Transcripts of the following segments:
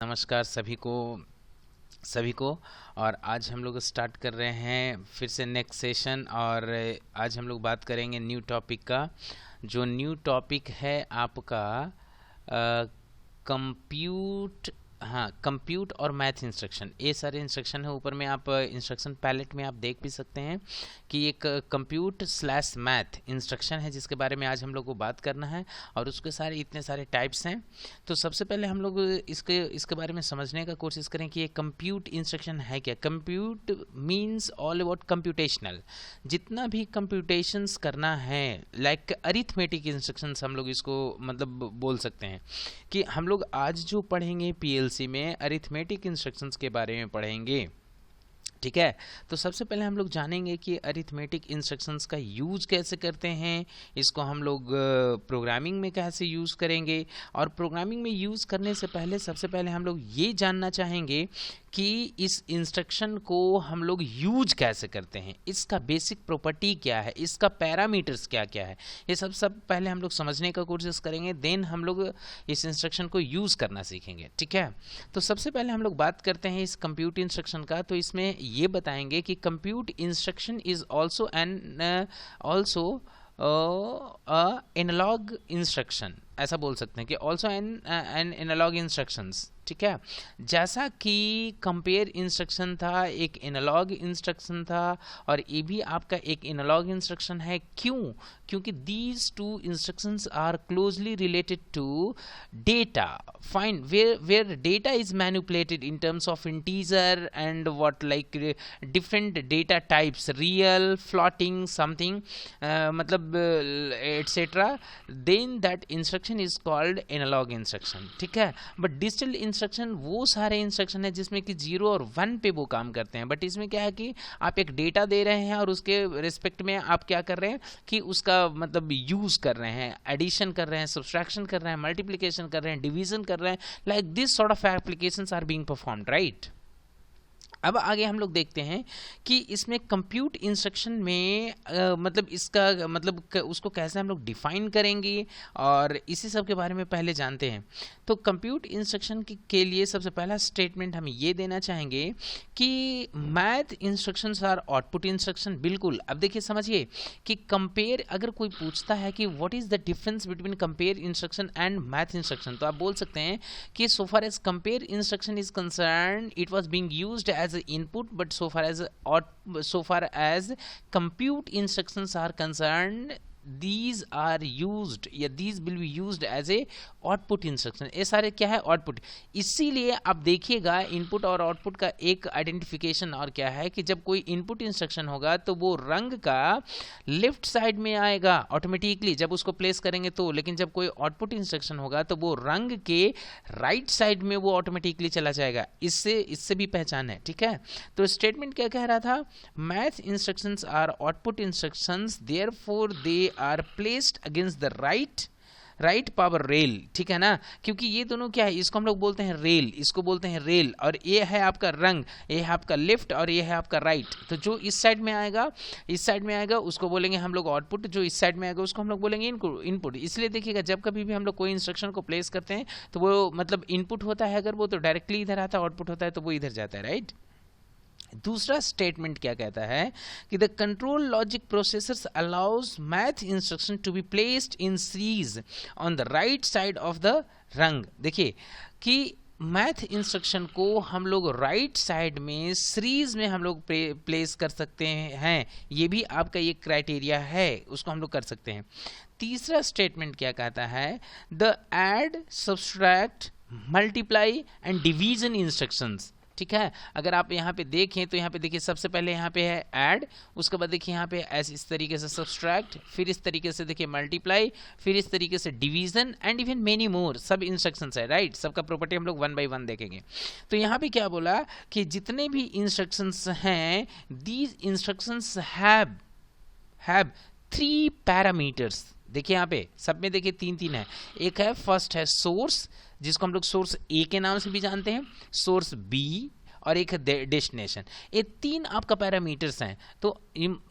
नमस्कार सभी को और आज हम लोग स्टार्ट कर रहे हैं फिर से नेक्स्ट सेशन। और आज हम लोग बात करेंगे न्यू टॉपिक का। जो न्यू टॉपिक है आपका कंप्यूट, हाँ, कंप्यूट और मैथ इंस्ट्रक्शन। ये सारे इंस्ट्रक्शन है। ऊपर में आप इंस्ट्रक्शन पैलेट में आप देख भी सकते हैं कि एक कंप्यूट स्लैश मैथ इंस्ट्रक्शन है जिसके बारे में आज हम लोग को बात करना है। और उसके सारे इतने सारे टाइप्स हैं। तो सबसे पहले हम लोग इसके बारे में समझने का कोशिश करें कि ये कंप्यूट इंस्ट्रक्शन है क्या। Compute means all about computational. जितना भी कंप्यूटेशंस करना है, लाइक अरिथमेटिक इंस्ट्रक्शंस हम लोग इसको मतलब बोल सकते हैं कि हम लोग आज जो पढ़ेंगे पीएलसी में अरिथमेटिक इंस्ट्रक्शंस के बारे में पढ़ेंगे। ठीक है, तो सबसे पहले हम लोग जानेंगे कि अरिथमेटिक इंस्ट्रक्शंस का यूज कैसे करते हैं। इसको हम लोग प्रोग्रामिंग में कैसे यूज करेंगे। और प्रोग्रामिंग में यूज करने से पहले सबसे पहले हम लोग ये जानना चाहेंगे कि इस इंस्ट्रक्शन को हम लोग यूज कैसे करते हैं, इसका बेसिक प्रॉपर्टी क्या है, इसका पैरामीटर्स क्या क्या है। ये सब पहले हम लोग समझने का कोशिश करेंगे, देन हम लोग इस इंस्ट्रक्शन को यूज करना सीखेंगे। ठीक है, तो सबसे पहले हम लोग बात करते हैं इस कंप्यूट इंस्ट्रक्शन का। तो इसमें ये बताएंगे कि compute instruction is also analog instruction, ऐसा बोल सकते हैं कि ऑल्सो एन एनालॉग इंस्ट्रक्शंस। ठीक है, जैसा कि कंपेयर इंस्ट्रक्शन था एक एनालॉग इंस्ट्रक्शन था, और ये भी आपका एक एनालॉग इंस्ट्रक्शन है। क्यों? क्योंकि these two instructions are closely related to data, fine, where data is manipulated in terms of integer and what like different data types, real, floating, something, मतलब etcetera. Then that instruction is called analogue instruction. ठीक है, but digital instruction वो सारे instruction है जिसमें कि 0 और 1 पे वो काम करते हैं। बट इसमें क्या है कि आप एक डेटा दे रहे हैं और उसके रिस्पेक्ट में आप क्या कर रहे हैं कि उसका मतलब यूज कर रहे हैं, एडिशन कर रहे हैं, सब्सट्रैक्शन कर रहे हैं, मल्टीप्लिकेशन कर रहे हैं, डिवीजन कर रहे हैं। Like this sort of applications are being performed, right. अब आगे हम लोग देखते हैं कि इसमें कंप्यूट इंस्ट्रक्शन में मतलब इसका मतलब उसको कैसे हम लोग डिफाइन करेंगे, और इसी सब के बारे में पहले जानते हैं। तो कंप्यूट इंस्ट्रक्शन के लिए सबसे पहला स्टेटमेंट हम ये देना चाहेंगे कि math instructions are output instruction. बिल्कुल, अब देखिए समझिए कि कंपेयर, अगर कोई पूछता है कि what is the difference between compare instruction and math instruction, तो आप बोल सकते हैं कि so far as compare instruction is concern it was being used as an input, but so far as compute instructions are concerned, these are used या these will be used as a output instruction. ये सारे क्या है? Output. इसीलिए आप देखिएगा input और output का एक आइडेंटिफिकेशन और क्या है कि जब कोई इनपुट इंस्ट्रक्शन होगा तो वो रंग का लेफ्ट साइड में आएगा ऑटोमेटिकली जब उसको प्लेस करेंगे तो, लेकिन जब कोई आउटपुट इंस्ट्रक्शन होगा तो वो रंग के राइट साइड में वो ऑटोमेटिकली चला जाएगा। इससे भी पहचान है। ठीक है, तो स्टेटमेंट क्या कह रहा था? Math instructions are output instructions, therefore they are placed against the right power rail. ठीक है ना, क्योंकि ये दोनों क्या है, इसको हम लोग बोलते हैं रेल, इसको बोलते हैं रेल, और ये है आपका रंग, ये है आपका लेफ्ट और ये है आपका राइट। तो जो इस साइड में आएगा उसको बोलेंगे हम लोग आउटपुट, जो इस साइड में आएगा उसको हम लोग बोलेंगे इनपुट। इसलिए देखिएगा जब कभी भी हम लोग कोई इंस्ट्रक्शन को प्लेस करते हैं तो वो मतलब इनपुट होता है, अगर वो तो डायरेक्टली इधर आता है, आउटपुट होता है तो वो इधर जाता है, राइट। दूसरा स्टेटमेंट क्या कहता है कि the control logic processors allows math instruction to be placed in series on the right side of the rung. देखिए कि मैथ इंस्ट्रक्शन को हम लोग राइट साइड में सीरीज में हम लोग प्लेस कर सकते हैं। ये भी आपका ये क्राइटेरिया है, उसको हम लोग कर सकते हैं। तीसरा स्टेटमेंट क्या कहता है? The add, subtract, multiply and division instructions. ठीक है, अगर आप यहाँ पे देखें तो यहाँ पे देखिए सबसे पहले यहाँ पे है ऐड, उसके बाद देखिए यहाँ पे ऐसे इस तरीके से सब्सट्रैक्ट, फिर इस तरीके से देखिए मल्टीप्लाई, फिर इस तरीके से division and even many more, सब इंस्ट्रक्शंस है, राइट। सबका प्रॉपर्टी हम लोग 1 by 1 देखेंगे। तो यहाँ पे क्या बोला कि जितने भी इंस्ट्रक्शंस हैं, दीज इंस्ट्रक्शंस हैव 3 पैरामीटर्स। देखिए यहाँ पे सब में देखिए 3 है। एक है, फर्स्ट है सोर्स, जिसको हम लोग सोर्स ए के नाम से भी जानते हैं, सोर्स बी, और एक है डेस्टिनेशन। ये 3 आपका पैरामीटर्स हैं। तो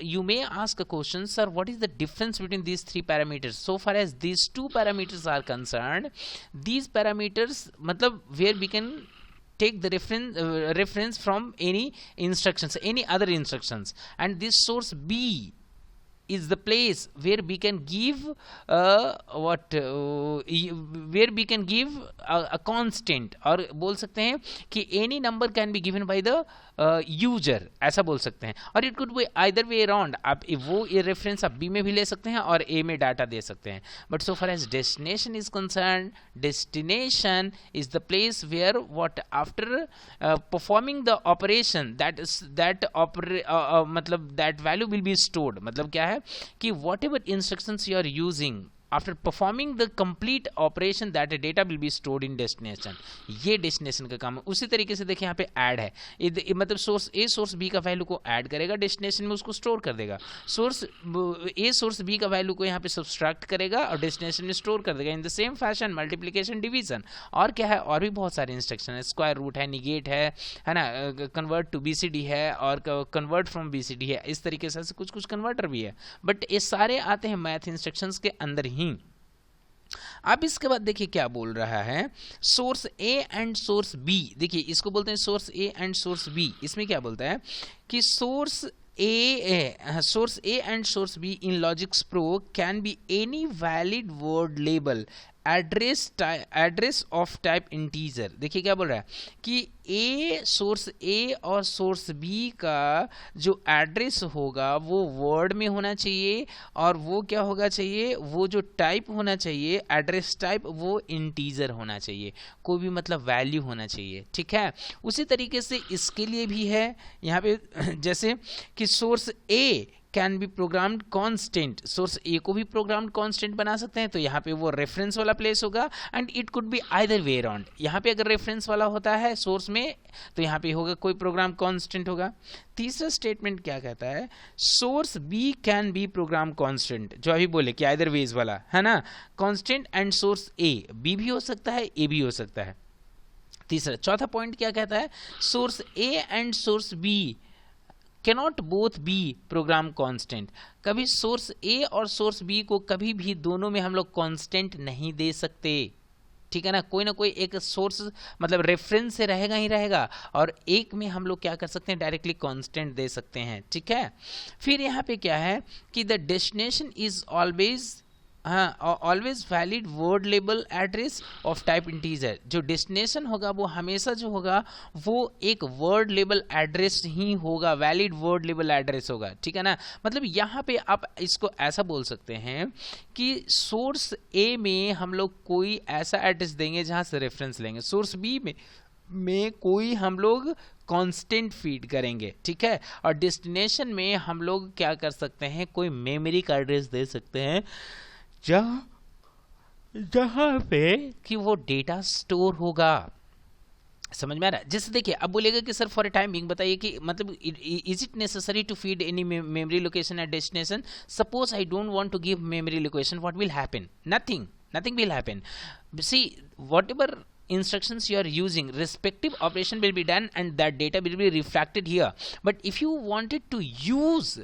you may ask a question, sir what is the difference between these 3 parameters? So far as these 2 parameters are concerned, these parameters मतलब where we can take the reference from any instructions, any other instructions, and this source B is the place where we can give where we can give a constant, और बोल सकते हैं कि any number can be given by the user, ऐसा बोल सकते हैं। और it could be either way around, आप वो ये रेफरेंस आप B में भी ले सकते हैं और A में डाटा दे सकते हैं। But so far as destination is concerned, destination is the place where what after performing the operation मतलब that value will be stored। मतलब क्या है कि whatever instructions you are using after performing the complete operation that data will be stored in destination, ये destination का काम है। उसी तरीके से देखिए यहाँ पे add है, मतलब सोर्स A सोर्स B का वैल्यू को ऐड करेगा, डेस्टिनेशन में उसको स्टोर कर देगा। सोर्स A सोर्स B का वैल्यू को यहाँ पे सब्सट्रैक्ट करेगा और डेस्टिनेशन में स्टोर कर देगा। In the same fashion multiplication, division और क्या है, और भी बहुत सारे इंस्ट्रक्शन है, स्क्वायर रूट है, निगेट है ना, कन्वर्ट टू BCD है और कन्वर्ट फ्रॉम BCD है। इस तरीके से कुछ कुछ कन्वर्टर भी है, बट ये सारे आते हैं मैथ इंस्ट्रक्शंस के अंदर ही। अब इसके बाद देखिए क्या बोल रहा है, source A and source B। देखिए इसको बोलते हैं source A and source B। इसमें क्या बोलता है कि source A and source B in logics pro can be any valid word label address of type integer. देखिए क्या बोल रहा है कि सोर्स A और सोर्स B का जो एड्रेस होगा वो वर्ड में होना चाहिए, और वो क्या होगा चाहिए, वो जो टाइप होना चाहिए एड्रेस टाइप वो इंटीजर होना चाहिए, कोई भी मतलब वैल्यू होना चाहिए। ठीक है, उसी तरीके से इसके लिए भी है यहाँ पे जैसे कि source A can be programmed constant, source A को भी प्रोग्राम्ड कांस्टेंट बना सकते हैं, तो यहाँ पे वो रेफरेंस वाला प्लेस होगा। And it could be either way around, यहाँ पे अगर रेफरेंस वाला होता है सोर्स में तो यहाँ पे होगा कोई प्रोग्राम कांस्टेंट होगा। तीसरा स्टेटमेंट क्या कहता है, source B can be program constant, जो अभी बोले कि आइदर वेज वाला है ना, constant and source A, B भी हो सकता है A भी हो सकता है। तीसरा, चौथा पॉइंट क्या कहता है, source A and source B cannot both be program constant। कभी सोर्स A और सोर्स B को कभी भी दोनों में हम लोग कांस्टेंट नहीं दे सकते। ठीक है ना, कोई ना कोई एक सोर्स मतलब रेफरेंस से रहेगा ही रहेगा, और एक में हम लोग क्या कर सकते हैं, डायरेक्टली कांस्टेंट दे सकते हैं। ठीक है, फिर यहाँ पे क्या है कि the destination is always valid word label address of type integer. जो डेस्टिनेशन होगा वो हमेशा जो होगा वो एक वर्ड लेबल एड्रेस ही होगा, वैलिड वर्ड लेबल एड्रेस होगा। ठीक है ना, मतलब यहाँ पे आप इसको ऐसा बोल सकते हैं कि सोर्स A में हम लोग कोई ऐसा एड्रेस देंगे जहाँ से रेफरेंस लेंगे, सोर्स B में कोई हम लोग कांस्टेंट फीड करेंगे। ठीक है, और डेस्टिनेशन में हम लोग क्या कर सकते हैं, कोई मेमोरी का एड्रेस दे सकते हैं जहां पे कि वो डेटा स्टोर होगा। समझ में आ रहा है? जैसे देखिए अब बोलेगा कि sir for a time being बताइए कि मतलब is it necessary to feed any memory location at destination. Suppose I don't want to give memory location, what will happen? Nothing will happen। See, whatever instructions you are using, respective operation will be done and that data will be reflected here। But if you wanted to use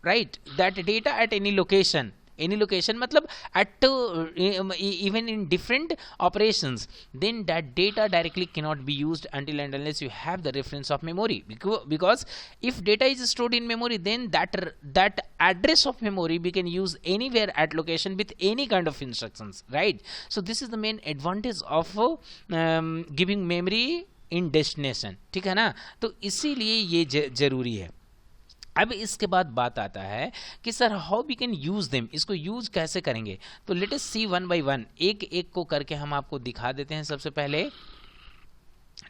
right that data at any location मतलब at even in different operations, then that data directly cannot be used until and unless you have the reference of memory, because if data is stored in memory, then that address of memory we can use anywhere at location with any kind of instructions, right? So this is the main advantage of giving memory in destination। ठीक है ना, तो इसीलिए ये जरूरी है। अब इसके बाद बात आता है कि sir how we can use them, इसको यूज कैसे करेंगे। तो let us see one by one, एक एक को करके हम आपको दिखा देते हैं सबसे पहले।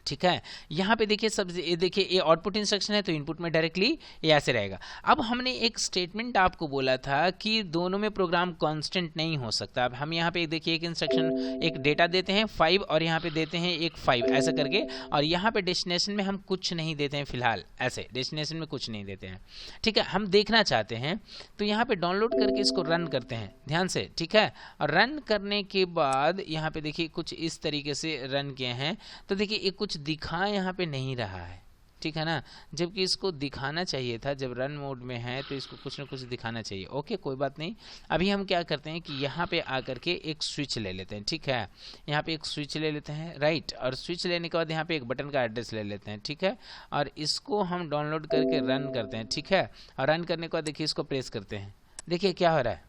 ठीक है, यहाँ पे देखिए सब देखिए ये आउटपुट इंस्ट्रक्शन है तो इनपुट में डायरेक्टली ये ऐसे रहेगा। अब हमने एक स्टेटमेंट आपको बोला था कि दोनों में प्रोग्राम कांस्टेंट नहीं हो सकता। अब हम यहाँ पे देखिए एक इंस्ट्रक्शन एक डेटा देते हैं 5 और यहाँ पे देते हैं एक 5 ऐसा करके, और यहाँ पे डेस्टिनेशन में हम कुछ नहीं देते हैं फिलहाल, ऐसे डेस्टिनेशन में कुछ नहीं देते हैं। ठीक है, हम देखना चाहते हैं तो यहाँ पे डाउनलोड करके इसको रन करते हैं ध्यान से। ठीक है, और रन करने के बाद यहाँ पे देखिए कुछ इस तरीके से रन किए हैं, तो देखिए कुछ दिखा यहाँ पे नहीं रहा है, ठीक है ना, जबकि इसको दिखाना चाहिए था। जब रन मोड में है तो इसको कुछ ना कुछ दिखाना चाहिए। ओके, कोई बात नहीं। अभी हम क्या करते हैं कि यहाँ पे आकर के एक स्विच ले लेते हैं, ठीक है, यहाँ पे एक स्विच ले लेते हैं, राइट, और स्विच लेने के बाद यहाँ पे एक बटन का एड्रेस ले लेते हैं, ठीक है, और इसको हम डाउनलोड करके रन करते हैं, ठीक है, और रन करने के बाद देखिए इसको प्रेस करते हैं, देखिए क्या हो रहा है,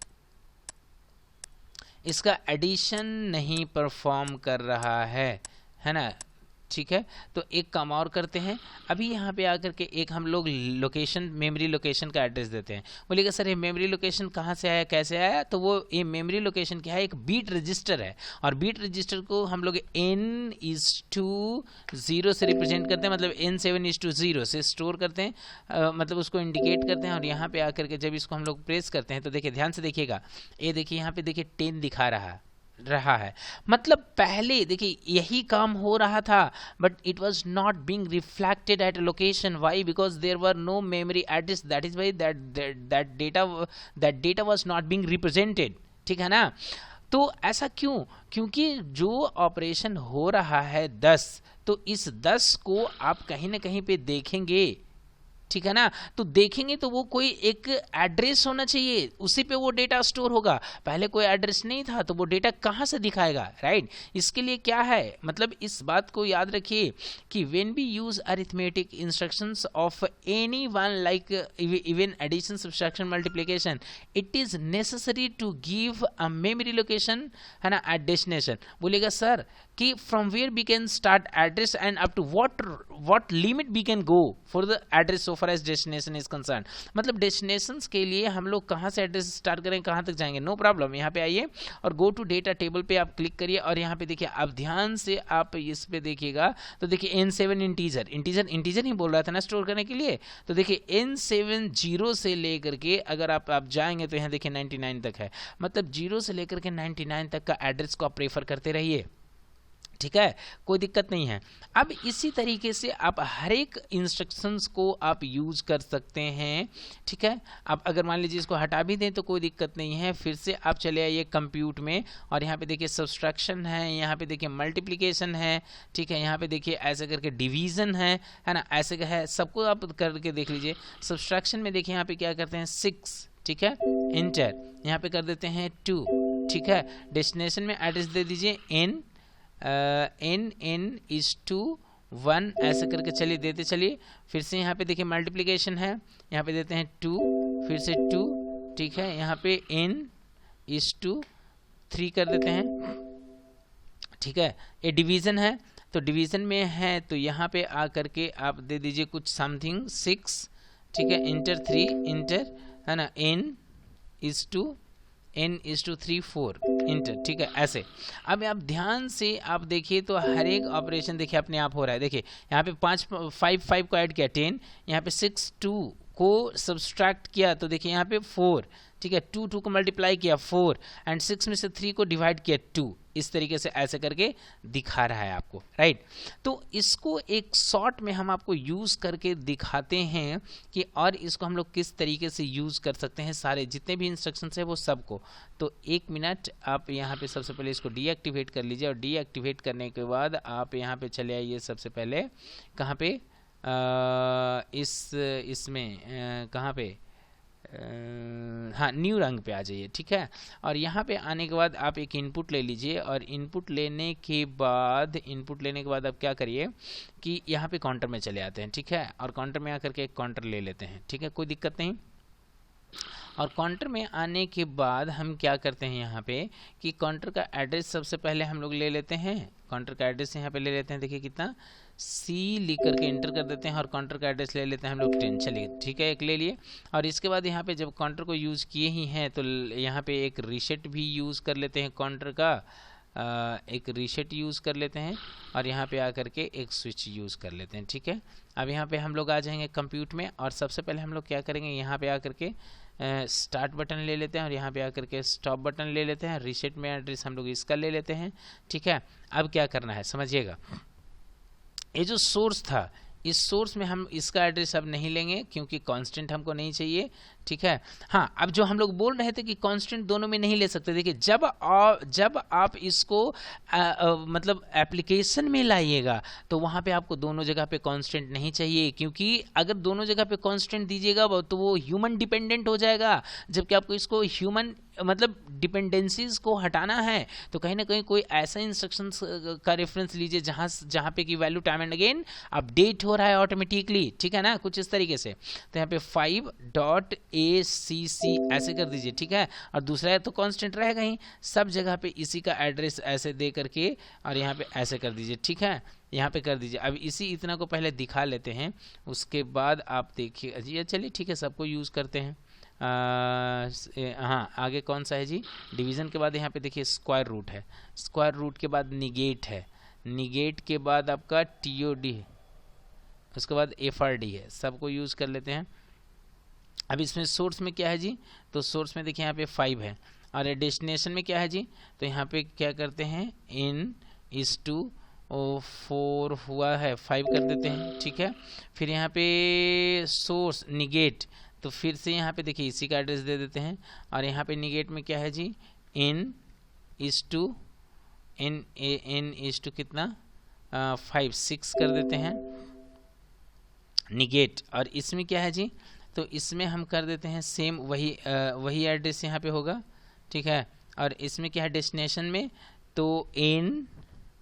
इसका एडिशन नहीं परफॉर्म कर रहा है ना, ठीक है। तो एक काम और करते हैं, अभी यहाँ पे आकर के एक हम लोग लोकेशन, मेमोरी लोकेशन का एड्रेस देते हैं। बोलिएगा सर ये मेमोरी लोकेशन कहाँ से आया, कैसे आया, तो वो ये मेमोरी लोकेशन क्या है, एक बीट रजिस्टर है, और बीट रजिस्टर को हम लोग n/0 से रिप्रेजेंट करते हैं, मतलब n7/0 से स्टोर करते हैं, मतलब उसको इंडिकेट करते हैं। और यहाँ पे आकर के जब इसको हम लोग प्रेस करते हैं तो देखिए ध्यान से देखिएगा, ये देखिए यहाँ पे देखिए 10 दिखा रहा है, मतलब पहले देखिए यही काम हो रहा था, but it was not being reflected at location. Why? Because there were no memory address, that is why that data was not being represented, ठीक है ना। तो ऐसा क्यों? क्योंकि जो ऑपरेशन हो रहा है 10, तो इस 10 को आप कहीं ना कहीं पे देखेंगे, ठीक है ना, तो देखेंगे तो वो कोई एक एड्रेस होना चाहिए, उसी पे वो डेटा स्टोर होगा। पहले कोई एड्रेस नहीं था तो वो डेटा कहाँ से दिखाएगा, राइट। इसके लिए क्या है, मतलब इस बात को याद रखिए कि when we use arithmetic instructions of any one like even addition, subtraction, multiplication, it is necessary to give a memory location, है ना, एट डेस्टिनेशन। बोलेगा सर कि from where we can start address and up to what limit we can go for the address so far as destination is concern. मतलब destinations के लिए हम लोग कहाँ से एड्रेस स्टार्ट करें, कहाँ तक जाएंगे, नो प्रॉब्लम। यहाँ पे आइए और गो टू डेटा टेबल पे आप क्लिक करिए, और यहाँ पे देखिए आप ध्यान से आप इस पे देखिएगा तो देखिए n7 इंटीजर ही बोल रहा था ना स्टोर करने के लिए। तो देखिए n7 0 से लेकर के अगर आप जाएंगे तो यहाँ देखिए 99 तक है, मतलब 0 से लेकर के 99 तक का एड्रेस को आप प्रेफर करते रहिए, ठीक है, कोई दिक्कत नहीं है। अब इसी तरीके से आप हर एक इंस्ट्रक्शंस को आप यूज कर सकते हैं, ठीक है। आप अगर मान लीजिए इसको हटा भी दें तो कोई दिक्कत नहीं है, फिर से आप चले आइए कंप्यूट में, और यहाँ पे देखिए सब्सट्रैक्शन है, यहाँ पे देखिए मल्टीप्लिकेशन है, ठीक है, यहाँ पे देखिए ऐसे करके डिवीजन है ना, ऐसे है, सबको आप करके देख लीजिए। सब्सट्रैक्शन में देखिए यहाँ पे क्या करते हैं 6, ठीक है, इंटर, यहाँ पे कर देते हैं 2, ठीक है। डेस्टिनेशन में एड्रेस दे दीजिए n/1 ऐसे करके चलिए देते चलिए। फिर से यहाँ पे देखिए मल्टीप्लिकेशन है, यहाँ पे देते हैं 2, फिर से 2, ठीक है, यहाँ पे n/3 कर देते हैं, ठीक है। ये डिवीजन है, तो डिवीजन में है तो यहाँ पे आ करके आप दे दीजिए कुछ समथिंग 6, ठीक है, इंटर 3, इंटर, है ना, n/3 4 इंटर, ठीक है, ऐसे। अब आप ध्यान से आप देखिए तो हर एक ऑपरेशन देखिए अपने आप हो रहा है। देखिए यहाँ पे 5 को ऐड किया 10, यहाँ पे 6 2 को सब्सट्रैक्ट किया तो देखिए यहाँ पे 4, ठीक है, 2 को मल्टीप्लाई किया 4, एंड 6 में से 3 को डिवाइड किया 2, इस तरीके से ऐसे करके दिखा रहा है आपको, राइट। तो इसको एक शॉर्ट में हम आपको यूज करके दिखाते हैं कि और इसको हम लोग किस तरीके से यूज कर सकते हैं, सारे जितने भी इंस्ट्रक्शंस है वो सबको। तो 1 मिनट आप यहाँ पे सबसे पहले इसको डीएक्टिवेट कर लीजिए, और डीएक्टिवेट करने के बाद आप यहाँ पे चले आइए सबसे पहले कहाँ पे इसमें कहाँ पे हाँ, न्यू रंग पे आ जाइए, ठीक है। और यहाँ पे आने के बाद आप एक इनपुट ले लीजिए, और इनपुट लेने के बाद आप क्या करिए कि यहाँ पे काउंटर में चले आते हैं, ठीक है, और काउंटर में आकर के एक काउंटर ले लेते हैं, ठीक है, कोई दिक्कत नहीं। और काउंटर में आने के बाद हम क्या करते हैं यहाँ पे कि काउंटर का एड्रेस सबसे पहले हम लोग ले लेते हैं, काउंटर का एड्रेस यहाँ पे ले लेते हैं, देखिए कितना C लिख करके इंटर कर देते हैं, और काउंटर का एड्रेस ले लेते हैं हम लोग 10, चलिए, ठीक है, एक ले लिए। और इसके बाद यहाँ पे जब काउंटर को यूज़ किए ही हैं तो यहाँ पे एक रीसेट भी यूज़ कर लेते हैं, काउंटर का एक रीसेट यूज़ कर लेते हैं, और यहाँ पे आकर के एक स्विच यूज़ कर लेते हैं, ठीक है। अब यहाँ पे हम लोग आ जाएंगे कंप्यूट में, और सबसे पहले हम लोग क्या करेंगे, यहाँ पे आकर के स्टार्ट बटन ले लेते हैं, और यहाँ पे आकर के स्टॉप बटन ले लेते हैं, रीसेट में एड्रेस हम लोग इसका ले लेते हैं, ठीक है। अब क्या करना है समझिएगा, ये जो सोर्स था इस सोर्स में हम इसका एड्रेस अब नहीं लेंगे क्योंकि कांस्टेंट हमको नहीं चाहिए, ठीक है। हाँ, अब जो हम लोग बोल रहे थे कि कांस्टेंट दोनों में नहीं ले सकते, देखिए जब आप इसको मतलब एप्लीकेशन में लाइएगा तो वहाँ पे आपको दोनों जगह पे कांस्टेंट नहीं चाहिए, क्योंकि अगर दोनों जगह पे कांस्टेंट दीजिएगा तो वो ह्यूमन डिपेंडेंट हो जाएगा, जबकि आपको इसको ह्यूमन मतलब डिपेंडेंसीज को हटाना है। तो कहीं ना कहीं कोई ऐसा इंस्ट्रक्शंस का रेफरेंस लीजिए जहाँ पे कि value time and again update हो रहा है ऑटोमेटिकली, ठीक है ना, कुछ इस तरीके से। तो यहाँ पे 5.acc ऐसे कर दीजिए, ठीक है। और दूसरा तो कांस्टेंट रहेगा ही, सब जगह पे इसी का एड्रेस ऐसे दे करके और यहाँ पे ऐसे कर दीजिए, ठीक है, यहाँ पे कर दीजिए। अब इतना को पहले दिखा लेते हैं, उसके बाद आप देखिए जी। चलिए ठीक है, सबको यूज़ करते हैं। हाँ, आगे कौन सा है जी? डिवीज़न के बाद यहाँ पे देखिए स्क्वायर रूट है, स्क्वायर रूट के बाद निगेट है, निगेट के बाद आपका TOD है, उसके बाद FRD है। सबको यूज़ कर लेते हैं। अब इसमें सोर्स में क्या है जी? तो सोर्स में देखिए यहाँ पे 5 है, और डेस्टिनेशन में क्या है जी? तो यहाँ पे क्या करते हैं, इन इस टू 4 हुआ है 5 कर देते हैं, ठीक है। फिर यहाँ पे सोर्स निगेट, तो फिर से यहाँ पे देखिए इसी का एड्रेस दे देते हैं। और यहाँ पे निगेट में क्या है जी? इन इस टू कितना 5 6 कर देते हैं निगेट। और इसमें क्या है जी? तो इसमें हम कर देते हैं सेम वही एड्रेस यहाँ पे होगा, ठीक है। और इसमें क्या है डेस्टिनेशन में? तो इन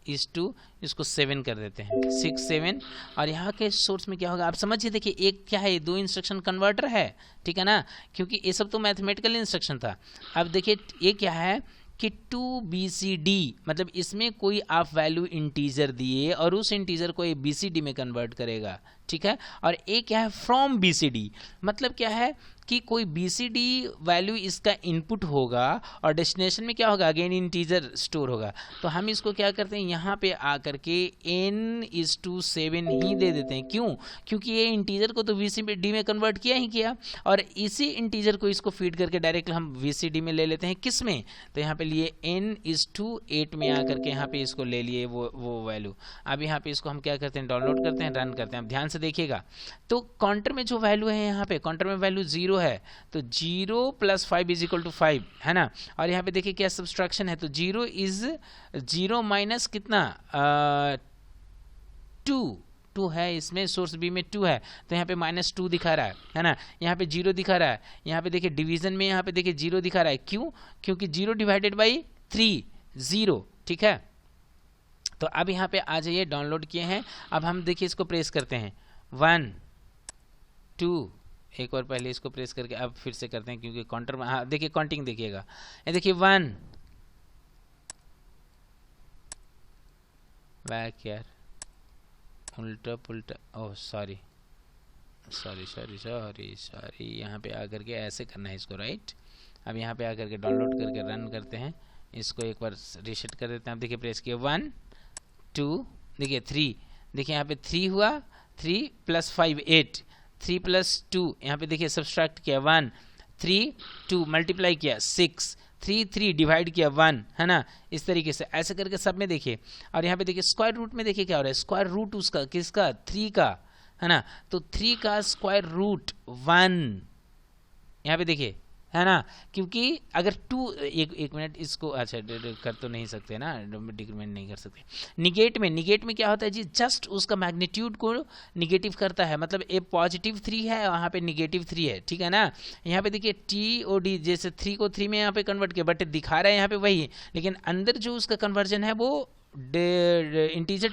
इस टू इसको 7 कर देते हैं, 6 7। और यहाँ के सोर्स में क्या होगा आप समझिए, देखिए एक क्या है, 2 इंस्ट्रक्शन कन्वर्टर है, ठीक है ना, क्योंकि ये सब तो मैथमेटिकल इंस्ट्रक्शन था। अब देखिए ये क्या है कि 2BCD, मतलब इसमें कोई आप वैल्यू इंटीजर दिए और उस इंटीजर को ये BCD में कन्वर्ट करेगा, ठीक है। और ये क्या है, फ्रॉम BCD, मतलब क्या है कि कोई BCD वैल्यू इसका इनपुट होगा और डेस्टिनेशन में क्या होगा, अगेन इंटीजर स्टोर होगा। तो हम इसको क्या करते हैं, यहाँ पे आकर के n/7 ही दे देते हैं। क्यों? क्योंकि ये इंटीजर को तो BCD में कन्वर्ट किया ही किया, और इसी इंटीजर को इसको फीड करके डायरेक्ट हम BCD में ले लेते हैं। किस में? तो यहाँ पे लिए n/8 में आकर के यहाँ पे इसको ले लिए वो वैल्यू। अब यहाँ पे इसको हम क्या करते हैं, डाउनलोड करते हैं, रन करते हैं। अब ध्यान से देखिएगा, तो काउंटर में जो वैल्यू है, यहाँ पे काउंटर में वैल्यू 0 है, तो 0 + 5 = 5 है ना। और यहाँ पे देखिए क्या सब्सट्रैक्शन है, तो 0 - कितना 2 है, इसमें सोर्स बी में 2 है, तो यहाँ पे -2 दिखा रहा है ना। यहाँ पे 0 दिखा रहा है, यहाँ पे देखिए डिवीजन में यहाँ पे देखिए 0 दिखा रहा है। क्यों? क्योंकि 0 / 3 0, ठीक है। तो अब यहाँ पे आ जाइए, डाउनलोड किए हैं। अब हम देखिए इसको प्रेस करते हैं, 1 2, एक और पहले इसको प्रेस करके अब फिर से करते हैं, क्योंकि काउंटर में, हाँ देखिए काउंटिंग देखिएगा, ये देखिए 1 बैक यार, उल्टा पुल्टा, ओह सॉरी, यहाँ पे आकर के ऐसे करना है इसको, राइट। अब यहाँ पे आकर के डाउनलोड करके रन करते हैं, इसको एक बार रीसेट कर देते हैं। अब देखिए प्रेस किया 1 2, देखिए 3, देखिए यहाँ पे 3 हुआ, 3 + 5 8, 3 + 2, यहाँ पे देखिए सब्सट्रैक्ट किया 1, 3 2 मल्टीप्लाई किया 6, 3 3 डिवाइड किया 1, है ना। इस तरीके से ऐसे करके सब में देखिए। और यहाँ पे देखिए स्क्वायर रूट में देखिए क्या हो रहा है, स्क्वायर रूट उसका किसका, 3 का, है ना। तो 3 का स्क्वायर रूट 1, यहाँ पे देखिए, है ना। क्योंकि अगर 2 एक मिनट इसको, अच्छा कर तो नहीं सकते ना, डिक्रीमेंट नहीं कर सकते। निगेट में क्या होता है जी, जस्ट उसका मैग्नीट्यूड को निगेटिव करता है, मतलब ए +3 है, वहाँ पे -3 है, ठीक है ना। यहाँ पे देखिए TOD, जैसे 3 को 3 में यहाँ पे कन्वर्ट किया, बट दिखा रहा है यहाँ पे वही, लेकिन अंदर जो उसका कन्वर्जन है वो इंटीजर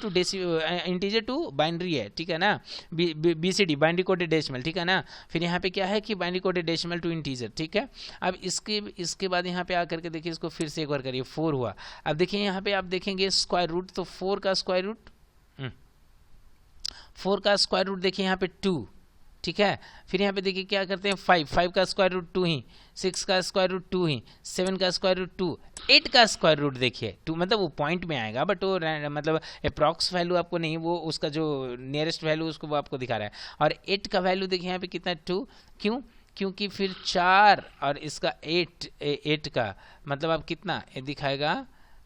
टू बाइनरी है, ठीक है ना। BCD बाइनरी कोडेड डेसिमल, ठीक है ना। फिर यहाँ पे क्या है कि binary coded decimal to integer, ठीक है। अब इसके बाद यहाँ पे आकर के देखिए, इसको फिर से एक बार करिए, 4 हुआ। अब देखिए यहाँ पे आप देखेंगे स्क्वायर रूट, तो 4 का स्क्वायर रूट देखिए यहाँ पे 2, ठीक है। फिर यहाँ पे देखिए क्या करते हैं, 5 का स्क्वायर रूट 2 ही, 6 का स्क्वायर रूट 2 ही, 7 का स्क्वायर रूट 2, 8 का स्क्वायर रूट देखिए 2, मतलब वो पॉइंट में आएगा, बट वो मतलब अप्रॉक्स वैल्यू आपको नहीं, वो उसका जो नियरेस्ट वैल्यू उसको वो आपको दिखा रहा है। और 8 का वैल्यू देखिए यहाँ पे कितना 2, क्यों? क्योंकि फिर 4 और इसका 8 का मतलब आप कितना ये दिखाएगा,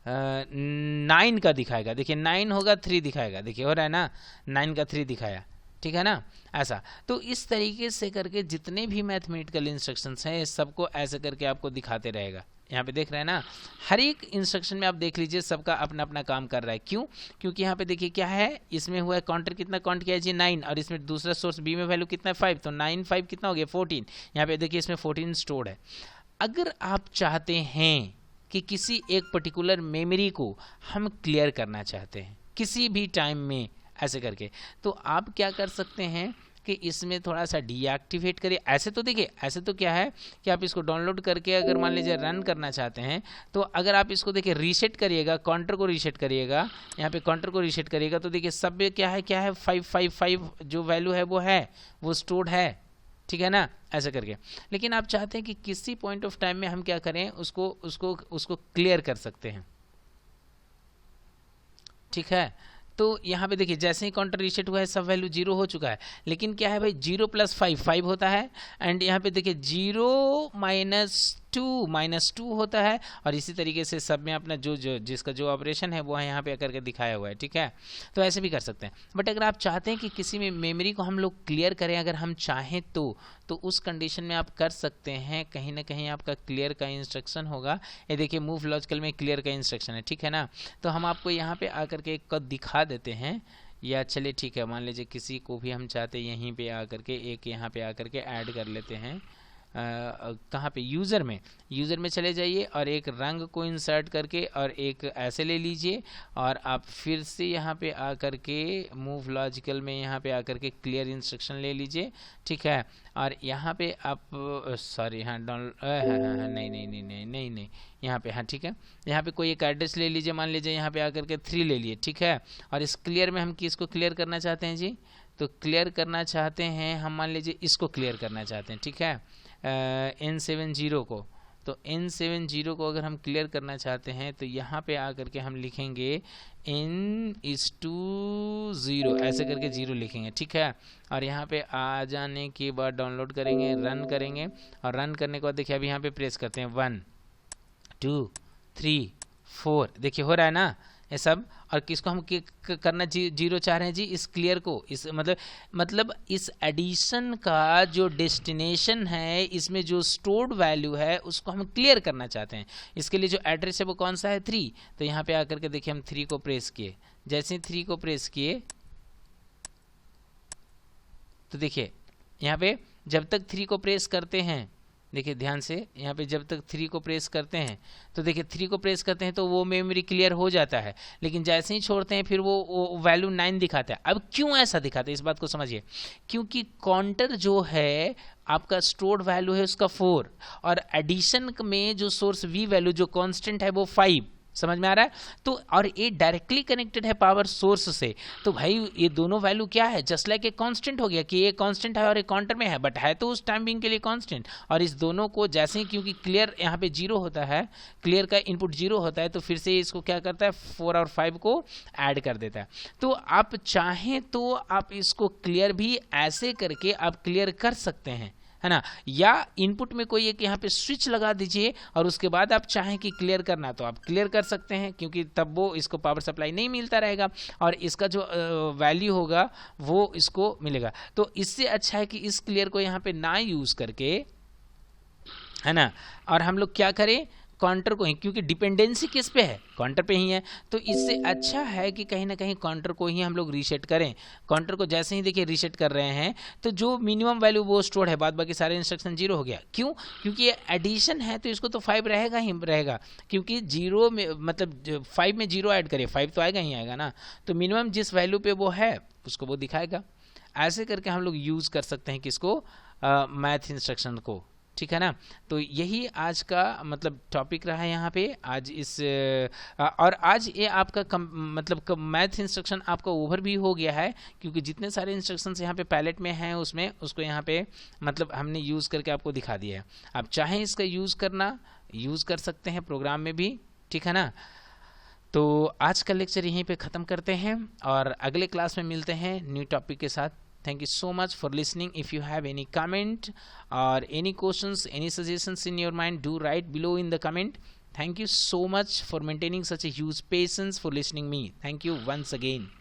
9 का दिखाएगा। देखिए 9 होगा 3 दिखाएगा, देखिए हो रहा है ना, 9 का 3 दिखाया, ठीक है ना, ऐसा। तो इस तरीके से करके जितने भी मैथमेटिकल इंस्ट्रक्शंस हैं सबको ऐसे करके आपको दिखाते रहेगा। यहाँ पे देख रहे हैं ना, हर एक इंस्ट्रक्शन में आप देख लीजिए सबका अपना अपना काम कर रहा है। क्यों? क्योंकि यहाँ पे देखिए क्या है, इसमें हुआ है काउंटर कितना काउंट किया है जी 9, और इसमें दूसरा सोर्स बी में वैल्यू कितना है 5, तो 9 5 कितना हो गया 14। यहाँ पे देखिए इसमें 14 स्टोर्ड है। अगर आप चाहते हैं कि किसी एक पर्टिकुलर मेमोरी को हम क्लियर करना चाहते हैं किसी भी टाइम में ऐसे करके, तो आप क्या कर सकते हैं कि इसमें थोड़ा सा डीएक्टिवेट करिए। ऐसे तो देखिए, ऐसे तो क्या है कि आप इसको डाउनलोड करके अगर मान लीजिए रन करना चाहते हैं, तो अगर आप इसको देखिए रीसेट करिएगा, काउंटर को रीसेट करिएगा, यहाँ पे काउंटर को रीसेट करिएगा, तो देखिए सब में क्या है 555 जो वैल्यू है वो स्टोर्ड है, ठीक है ना, ऐसा करके। लेकिन आप चाहते हैं कि किसी पॉइंट ऑफ टाइम में हम क्या करें, उसको क्लियर कर सकते हैं, ठीक है। तो यहाँ पे देखिए जैसे ही काउंटर रीसेट हुआ है सब वैल्यू 0 हो चुका है, लेकिन क्या है भाई 0 + 5 5 होता है, एंड यहाँ पे देखिए 0 - 2 होता है, और इसी तरीके से सब में अपना जो जिसका जो ऑपरेशन है वो यहाँ पे करके दिखाया हुआ है, ठीक है। तो ऐसे भी कर सकते हैं। बट अगर आप चाहते हैं कि किसी में मेमोरी को हम लोग क्लियर करें, अगर हम चाहें तो उस कंडीशन में आप कर सकते हैं। कहीं ना कहीं आपका क्लियर का इंस्ट्रक्शन होगा, ये देखिए मूव लॉजिकल में क्लियर का इंस्ट्रक्शन है, ठीक है ना। तो हम आपको यहाँ पे आकर के एक दिखा देते हैं, या चलिए ठीक है, मान लीजिए किसी को भी हम चाहते हैं यहीं पे आकर के एक यहाँ पे आकर के ऐड कर लेते हैं। कहाँ पे, यूज़र में चले जाइए और एक रंग को इंसर्ट करके और एक ऐसे ले लीजिए, और आप फिर से यहाँ पे आकर के मूव लॉजिकल में यहाँ पे आकर के क्लियर इंस्ट्रक्शन ले लीजिए, ठीक है। और यहाँ पे आप सॉरी हाँ नहीं यहाँ पे हाँ ठीक है, यहाँ पे कोई एक एड्रेस ले लीजिए, मान लीजिए यहाँ पे आकर के 3 ले लिए, ठीक है। और इस क्लियर में हम किसको क्लियर करना चाहते हैं जी, तो क्लियर करना चाहते हैं हम, मान लीजिए इसको क्लियर करना चाहते हैं, ठीक है, N70 को। तो N70 को अगर हम क्लियर करना चाहते हैं तो यहाँ पे आकर के हम लिखेंगे N=0 ऐसे करके 0 लिखेंगे, ठीक है। और यहाँ पे आ जाने के बाद डाउनलोड करेंगे, रन करेंगे, और रन करने के बाद देखिए अभी यहाँ पे प्रेस करते हैं 1 2 3 4, देखिए हो रहा है ना ये सब। और किसको हम करना 0 चाह रहे हैं जी, इस क्लियर को, इस मतलब इस एडिशन का जो डेस्टिनेशन है, इसमें जो स्टोर्ड वैल्यू है उसको हम क्लियर करना चाहते हैं। इसके लिए जो एड्रेस है वो कौन सा है 3, तो यहाँ पे आकर के देखिए हम 3 को प्रेस किए, जैसे ही 3 को प्रेस किए तो देखिए यहाँ पे जब तक 3 को प्रेस करते हैं, देखिए ध्यान से, यहाँ पे जब तक 3 को प्रेस करते हैं तो देखिए 3 को प्रेस करते हैं तो वो मेमोरी क्लियर हो जाता है, लेकिन जैसे ही छोड़ते हैं फिर वो वैल्यू 9 दिखाता है। अब क्यों ऐसा दिखाता है इस बात को समझिए, क्योंकि काउंटर जो है आपका स्टोर्ड वैल्यू है उसका 4, और एडिशन में जो सोर्स वी वैल्यू जो कांस्टेंट है वो 5, समझ में आ रहा है। तो और ये डायरेक्टली कनेक्टेड है पावर सोर्स से, तो भाई ये दोनों वैल्यू क्या है, जस्ट लाइक एक कांस्टेंट हो गया कि ये कांस्टेंट है और एक काउंटर में है, बट है तो उस टाइम बिंग के लिए कांस्टेंट। और इस दोनों को जैसे ही, क्योंकि क्लियर यहाँ पे 0 होता है, क्लियर का इनपुट 0 होता है, तो फिर से इसको क्या करता है 4 और 5 को ऐड कर देता है। तो आप चाहें तो आप इसको क्लियर भी ऐसे करके आप क्लियर कर सकते हैं, है ना, या इनपुट में कोई एक यहाँ पे स्विच लगा दीजिए और उसके बाद आप चाहें कि क्लियर करना तो आप क्लियर कर सकते हैं, क्योंकि तब वो इसको पावर सप्लाई नहीं मिलता रहेगा और इसका जो वैल्यू होगा वो इसको मिलेगा। तो इससे अच्छा है कि इस क्लियर को यहाँ पे ना यूज करके, है ना, और हम लोग क्या करें काउंटर को ही, क्योंकि डिपेंडेंसी किस पे है, काउंटर पे ही है, तो इससे अच्छा है कि कहीं ना कहीं काउंटर को ही हम लोग रीसेट करें। काउंटर को जैसे ही देखिए रीसेट कर रहे हैं तो जो मिनिमम वैल्यू वो स्टोर है, बाद बाकी सारे इंस्ट्रक्शन 0 हो गया। क्यों? क्योंकि ये एडिशन है तो इसको तो 5 रहेगा ही रहेगा, क्योंकि 0 में मतलब 5 में 0 ऐड करिए 5 तो आएगा ही आएगा ना, तो मिनिमम जिस वैल्यू पे वो है उसको वो दिखाएगा। ऐसे करके हम लोग यूज कर सकते हैं किसको, मैथ इंस्ट्रक्शन को, ठीक है ना। तो यही आज का मतलब टॉपिक रहा है यहाँ पे आज इस और आज ये आपका मतलब मैथ इंस्ट्रक्शन आपका ओवर भी हो गया है, क्योंकि जितने सारे इंस्ट्रक्शंस यहाँ पे पैलेट में हैं उसमें उसको यहाँ पे मतलब हमने यूज़ करके आपको दिखा दिया है। आप चाहें इसका यूज़ कर सकते हैं प्रोग्राम में भी, ठीक है ना। तो आज का लेक्चर यहीं पे ख़त्म करते हैं और अगले क्लास में मिलते हैं न्यू टॉपिक के साथ। Thank you so much for listening. If you have any comment or any questions, any suggestions in your mind, do write below in the comment. Thank you so much for maintaining such a huge patience for listening me. Thank you once again.